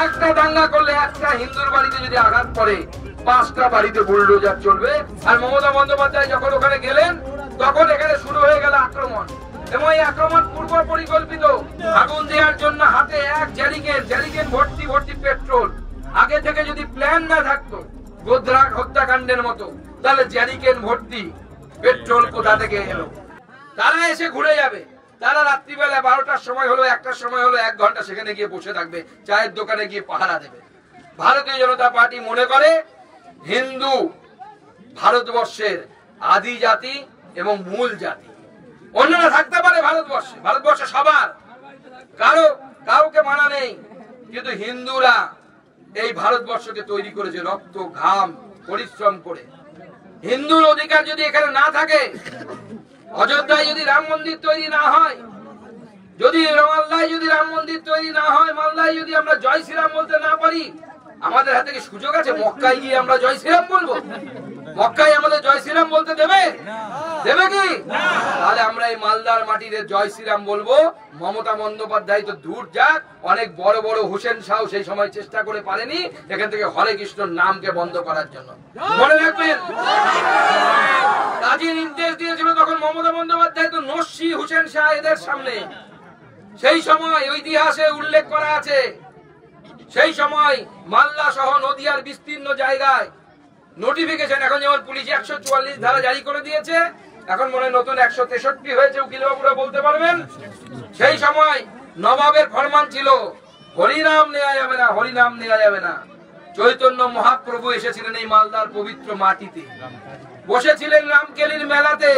একটা দাঙ্গা করলে একটা হিন্দুর বাড়িতে যদি আঘাত পড়ে 5টা বাড়িতে বুলডোজার চলবে। আর মমতা বন্দ্যোপাধ্যায় যখন ওখানে গেলেন তখন এখানে শুরু হয়ে গেল আক্রমণ, এবং এই আক্রমণ পূর্ব পরিকল্পিত। আগুন দেওয়ার জন্য হাতে এক জ্যারিকেন ভর্তি ভর্তি পেট্রোল। আগে থেকে যদি প্ল্যান না থাকতো গোধরা হত্যাকাণ্ডের মতো, তাহলে জ্যারিকেন ভর্তি পেট্রোল কোথা থেকে এলো? তারা এসে ঘুরে যাবে। তারা রাত্রিবেলা 12টার সময় হলো, 1টার সময় হলো, 1 ঘন্টা সেখানে গিয়ে বসে থাকবে, চায়ের দোকানে গিয়ে পাহারা দেবে। ভারতীয় জনতা পার্টি মনে করে হিন্দু ভারতবর্ষের আদি জাতি এবং মূল জাতি। অন্যরা থাকতে পারে ভারতবর্ষে সবার, কাউকে মানা নেই, কিন্তু হিন্দুরা এই ভারতবর্ষকে তৈরি করেছে রক্ত ঘাম পরিশ্রম করে। হিন্দুর অধিকার যদি এখানে না থাকে, অযোধ্যায় যদি রাম মন্দির তৈরি না হয়, যদি মালদায় যদি রাম মন্দির তৈরি না হয়, মালদায় যদি আমরা জয় শ্রীরাম বলতে না পারি, আমাদের হাতে কি সুযোগ আছে মক্কায় গিয়ে আমরা জয় শ্রীরাম বলবো? মক্কায় আমাদের জয় শ্রীরাম বলতে দেবে কি? তাহলে আমরা এই মালদার মাটিতে জয় শ্রীরাম বলবো। মমতা বন্দ্যোপাধ্যায় তো দূর যাক, অনেক বড় বড় হোসেন শাহ সেই সময় চেষ্টা করে পারেনি এখান থেকে হরে কৃষ্ণর নামকে বন্ধ করার জন্য। মনে রাখবেন, কাজী নির্দেশ দিয়েছিল তখন মমতা বন্দ্যোপাধ্যায় তো নস্যি হোসেন শাহ এদের সামনে। সেই সময় ইতিহাসে উল্লেখ করা আছে, সেই সময় মালদা সহ নদিয়ার বিস্তীর্ণ জায়গায় নোটিফিকেশন, এখন যেমন পুলিশ 144 ধারা জারি করে দিয়েছে, এখন মনে হয় নতুন 163 হয়েছে, উকিলবাবুরা বলতে পারবেন। সেই সময় নবাবের ফরমান ছিল হরিনাম নেওয়া যাবে না, হরিনাম নেওয়া যাবে না। চৈতন্য মহাপ্রভু এসেছিলেন এই মালদার পবিত্র মাটিতে, বসেছিলেন রামকেলির মেলাতে,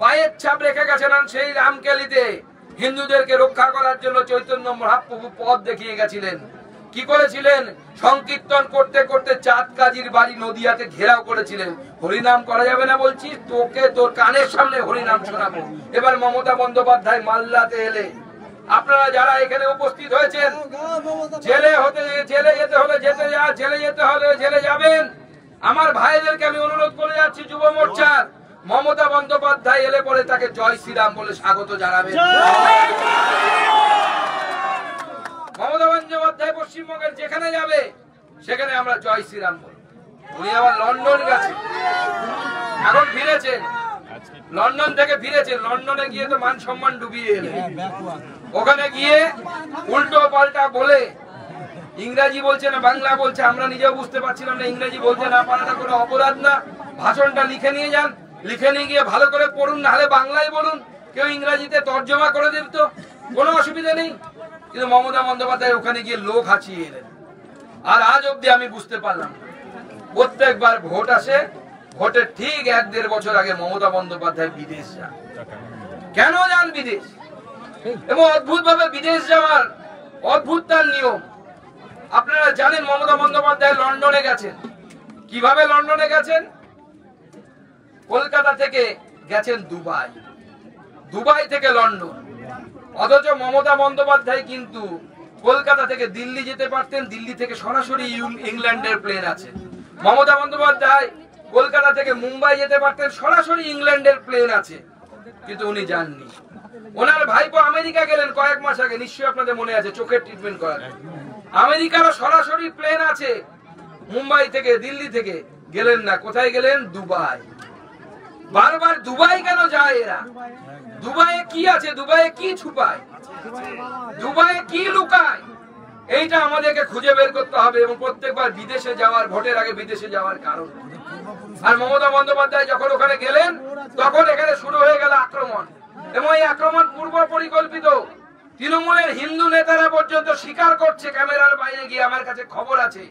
পায়ের ছাপ রেখে গেছেন সেই রামকেলিতে। হিন্দুদেরকে রক্ষা করার জন্য চৈতন্য মহাপ্রভু পথ দেখিয়ে গেছিলেন। কি করেছিলেন? সংকীর্তন করতে করতে চাঁদ কাজীর বাড়ি নদিয়াতে ঘেরাও করেছিলেন। হরিনাম করা যাবে না বলছি, তোকে তোর কানের সামনে হরিনাম শোনাবো। এবার মমতা বন্দ্যোপাধ্যায় মালদাতে এলে, আপনারা যারা এখানে উপস্থিত হয়েছেন, জেলে যেতে হলে জেলে যাবেন। আমার ভাইদেরকে আমি অনুরোধ করে যাচ্ছি, যুব মোর্চার মমতা বন্দ্যোপাধ্যায় এলে পরে তাকে জয় শ্রীরাম বলে স্বাগত জানাবেন। মমতা বন্দ্যোপাধ্যায় পশ্চিমবঙ্গের যেখানে যাবে সেখানে আমরা জয় শ্রীরাম বলব। উনি আবার লন্ডন গেছেন, এখন ফিরেছেন, লন্ডন থেকে ফিরেছেন। লন্ডনে গিয়ে তো মান সম্মান ডুবিয়ে এলেন। ওখানে গিয়ে উল্টো পাল্টা বলে ইংরেজি বলছে না বাংলা বলছে, আমরা নিজেও বুঝতে পারছিলাম না। ইংরেজি বলতে না পারাটা কোনো অপরাধ না। ভাষণটা লিখে নিয়ে যান, লিখে নিয়ে গিয়ে ভালো করে পড়ুন, নাহলে বাংলায় বলুন, কেউ ইংরেজিতে তর্জমা করে দিন, তো কোনো অসুবিধা নেই। কিন্তু মমতা বন্দ্যোপাধ্যায় ওখানে গিয়ে লোক হাঁচিয়ে এলেন। আর আজ অব্দি আমি বুঝতে পারলাম, প্রত্যেকবার ভোট আসে, ভোটের ঠিক 1-1.5 বছর আগে মমতা বন্দ্যোপাধ্যায় বিদেশ যান। কেন যান বিদেশ? এবং অদ্ভুত ভাবে বিদেশ যাওয়ার অদ্ভুত তার নিয়ম। আপনারা জানেন মমতা বন্দ্যোপাধ্যায় লন্ডনে গেছেন। কিভাবে লন্ডনে গেছেন? কলকাতা থেকে গেছেন দুবাই থেকে লন্ডন। অথচ মমতা বন্দ্যোপাধ্যায় কিন্তু কলকাতা থেকে দিল্লি যেতে পারতেন, দিল্লি থেকে সরাসরি ইংল্যান্ডের প্লেন আছে। মমতা বন্দ্যোপাধ্যায় কলকাতা থেকে মুম্বাই যেতে পারতেন, সরাসরি ইংল্যান্ডের প্লেন আছে, কিন্তু উনি যাননি। ওনার ভাইপো আমেরিকা গেলেন কয়েক মাস আগে, নিশ্চয়ই আপনাদের মনে আছে, চোখের ট্রিটমেন্ট করার। আমেরিকারও সরাসরি প্লেন আছে, মুম্বাই থেকে দিল্লি থেকে গেলেন না। কোথায় গেলেন? দুবাই। বারবার দুবাই কেন যায় এরা? দুবাইয়ে কি আছে? দুবাইয়ে কি ছুপায়? দুবাইয়ে কি লুকায়? এইটা আমাদেরকে খুঁজে বের করতে হবে। এবং প্রত্যেকবার বিদেশে যাওয়ার, ভোটের আগে বিদেশে যাওয়ার কারণ। আর মমতা বন্দ্যোপাধ্যায় যখন ওখানে গেলেন তখন এখানে শুরু হয়ে গেল আক্রমণ, এবং এই আক্রমণ পূর্ব পরিকল্পিত। তৃণমূলের হিন্দু নেতারা পর্যন্ত স্বীকার করছে ক্যামেরার বাইরে গিয়ে, আমার কাছে খবর আছে।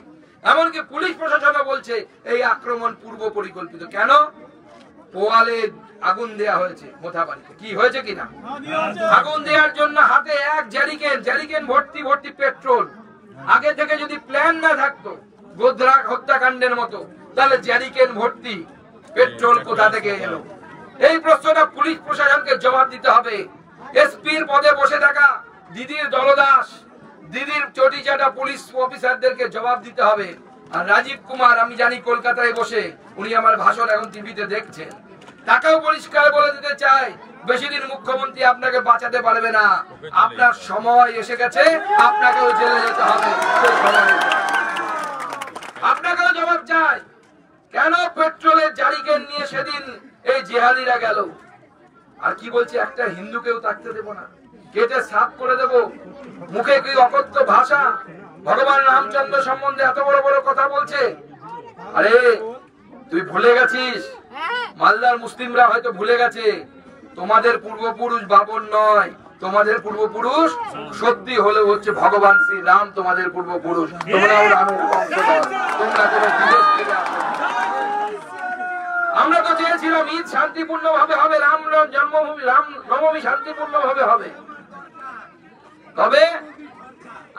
এমনকি পুলিশ প্রশাসনও বলছে এই আক্রমণ পূর্ব পরিকল্পিত। কেন? পোয়ালে আগুন দেয়া হয়েছে মোথাবাড়িতে, কি হয়েছে কিনা? আগুন দেওয়ার জন্য হাতে এক জ্যারিকেন ভর্তি ভর্তি পেট্রোল। আগে থেকে যদি প্ল্যান না থাকতো গোধরা হত্যাকাণ্ডের মতো, তাহলে জ্যারিকেন ভর্তি পেট্রোল কোথা থেকে এলো? এই প্রশ্নটা পুলিশ প্রশাসনকে জবাব দিতে হবে। এসপির পদে বসে থাকা দিদির দলদাস, দিদির চটিচাটা পুলিশ অফিসারদেরকে জবাব দিতে হবে। আর রাজীব কুমার, আমি জানি কলকাতায় বসে উনি আমার ভাষণ এখন টিভিতে দেখছেন, তাকেও পরিষ্কার বলে দিতে চাই, বেশি দিন মুখ্যমন্ত্রী আপনাকে বাঁচাতে পারবে না। আপনার সময় এসে গেছে, আপনাকেও জেলে যেতে হবে। কি বলছে, একটা হিন্দুকেও থাকতে দেব না, কেটে সাফ করে দেব। মুখে কি অকথ্য ভাষা, ভগবান রামচন্দ্র সম্বন্ধে এত বড় বড় কথা বলছে। আরে তুই ভুলে গেছিস, মালদার মুসলিমরা হয়তো ভুলে গেছে, তোমাদের পূর্বপুরুষ বাবর নয়, তোমাদের পূর্বপুরুষ সত্যি হলে হচ্ছে ভগবান শ্রী রাম তোমাদের পূর্বপুরুষ। তোমরাও রামের বংশধর, তোমরা কোনো বিদেশ থেকে আসো। আমরা তো চেয়েছিলাম ঈদ শান্তিপূর্ণ ভাবে হবে, রাম জন্মভূমি রাম নবমী শান্তিপূর্ণ ভাবে হবে। তবে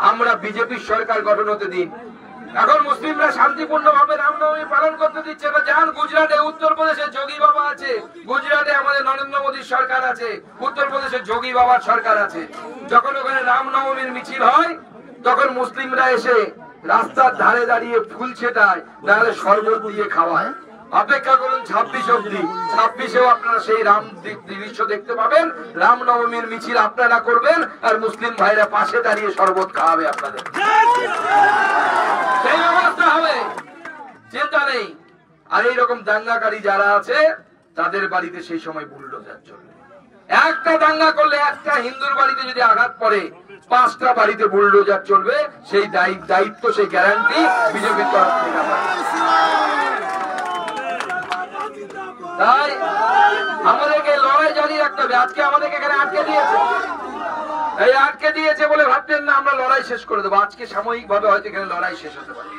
আমরা বিজেপির সরকার গঠন হতে দিন, এখন মুসলিমরা শান্তিপূর্ণ ভাবে রামনবমী পালন করতে দিচ্ছে না। যান গুজরাটে, উত্তরপ্রদেশে যোগী বাবা আছে, গুজরাটে আমাদের নরেন্দ্র মোদীর সরকার আছে, উত্তরপ্রদেশে যোগী বাবার সরকার আছে। যখন ওখানে রামনবমীর মিছিল হয় তখন মুসলিমরা এসে রাস্তার ধারে দাঁড়িয়ে ফুল ছেটায়, নাহলে শরবত দিয়ে খাওয়ায়। অপেক্ষা করুন 26 অব্দি, 26এও আপনারা সেই রাম দৃশ্য দেখতে পাবেন। রামনবমীর মিছিল আপনারা করবেন আর মুসলিম ভাইরা পাশে দাঁড়িয়ে শরবত খাওয়াবে আপনাদের, সেই ব্যবস্থা হবে, চিন্তা নেই। আর এইরকম দাঙ্গাকারী যারা আছে তাদের বাড়িতে সেই সময় বুলডোজার চলবে। একটা দাঙ্গা করলে, একটা হিন্দুর বাড়িতে যদি আঘাত পড়ে 5টা বাড়িতে বুলডোজার চলবে। সেই দায়িত্ব, সেই গ্যারান্টি বিজেপির তরফ থেকে আমরা। তাই আমাদেরকে লড়াই জারি রাখতে হবে। আজকে আমাদেরকে এখানে আটকে দিয়েছে, এই আটকে দিয়েছে বলে ভাবতেন না আমরা লড়াই শেষ করে দেবো। আজকে সাময়িক ভাবে হয়তো এখানে লড়াই শেষ হতে পারে।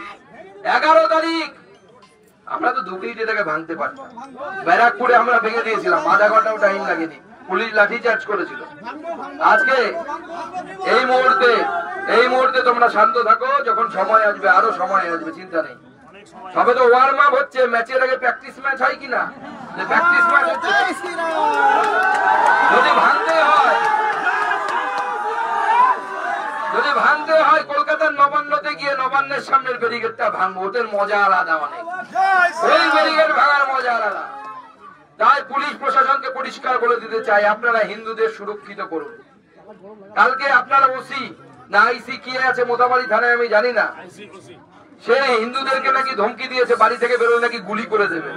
11 তারিখ আমরা তো 2 মিনিটে তাকে ভাঙতে পারতাম। ব্যারাকপুরে আমরা ভেঙে দিয়েছিলাম, আধা ঘন্টাও টাইম লাগেনি, পুলিশ লাঠি চার্জ করেছিল। আজকে এই মুহূর্তে তোমরা শান্ত থাকো, যখন সময় আসবে, আরো সময় আসবে, চিন্তা নেই। সবে তো ওয়ার্ম আপ হচ্ছে, ম্যাচের আগে প্র্যাকটিস ম্যাচ হয় কিনা, প্র্যাকটিস ম্যাচ হচ্ছে। যদি ভাঙতে হয় কলকাতার নবান্নতে গিয়ে নবান্নের সামনের ব্যারিকেডটা ভাঙবো, ওদের মজা আলাদা, অনেক ওই ব্যারিকেড ভাঙার মজা আলাদা। তাই পুলিশ প্রশাসনকে পরিষ্কার বলে দিতে চাই, আপনারা হিন্দুদের সুরক্ষিত করুন। কালকে আপনারা ওসি না আইসি কি আছে মোথাবাড়ি থানায় আমি জানি না, সে হিন্দুদেরকে নাকি ধমকি দিয়েছে, বাড়ি থেকে বেরোলে নাকি গুলি করে দেবে।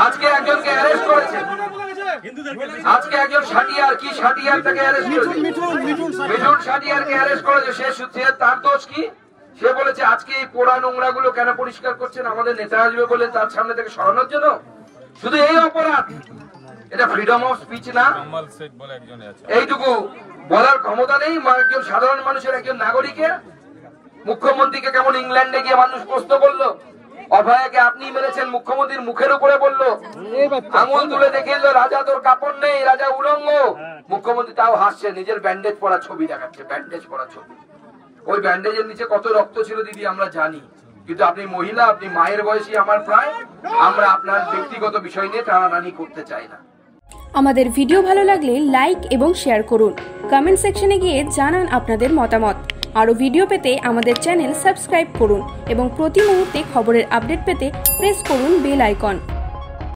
আজকে একজনকে অ্যারেস্ট করেছে, আজকে একজন সাটিয়ার, কি সাটিয়ার তাকে অ্যারেস্ট করেছে, মিঠুন সাটিয়ারকে অ্যারেস্ট করেছে। সে তার দোষ কি? সে বলেছে আজকে এই পোড়া নোংরা গুলো কেন পরিষ্কার করছেন, আমাদের নেতা আসবে বলে তার সামনে থেকে সরানোর জন্য। শুধু এই অপরাধ, এটা ফ্রিডম অফ স্পিচ না? এইটুকু বলার ক্ষমতা নেই একজন সাধারণ মানুষের, একজন নাগরিকের? মুখ্যমন্ত্রীকে কেমন ইংল্যান্ডে গিয়ে মানুষ প্রশ্ন করলো, অভয়াকে আপনি মেরেছেন, মুখ্যমন্ত্রীর মুখের উপরে বললো, আঙুল তুলে দেখিয়ে দিল রাজা তোর কাপড় নেই, রাজা উলঙ্গ। মুখ্যমন্ত্রী তাও হাসছে, নিজের ব্যান্ডেজ পরা ছবি দেখাচ্ছে, ব্যান্ডেজ পরা ছবি। ওই ব্যান্ডেজের নিচে কত রক্ত ছিল দিদি আমরা জানি, কিন্তু আপনি মহিলা, আপনি মায়ের বয়সী আমার প্রায়, আমরা আপনার ব্যক্তিগত বিষয় নিয়ে টানাটানি করতে চাই না। আমাদের ভিডিও ভালো লাগলে লাইক এবং শেয়ার করুন, কমেন্ট সেকশনে গিয়ে জানান আপনাদের মতামত। আরও ভিডিও পেতে আমাদের চ্যানেল সাবস্ক্রাইব করুন এবং প্রতি মুহূর্তে খবরের আপডেট পেতে প্রেস করুন বেল আইকন।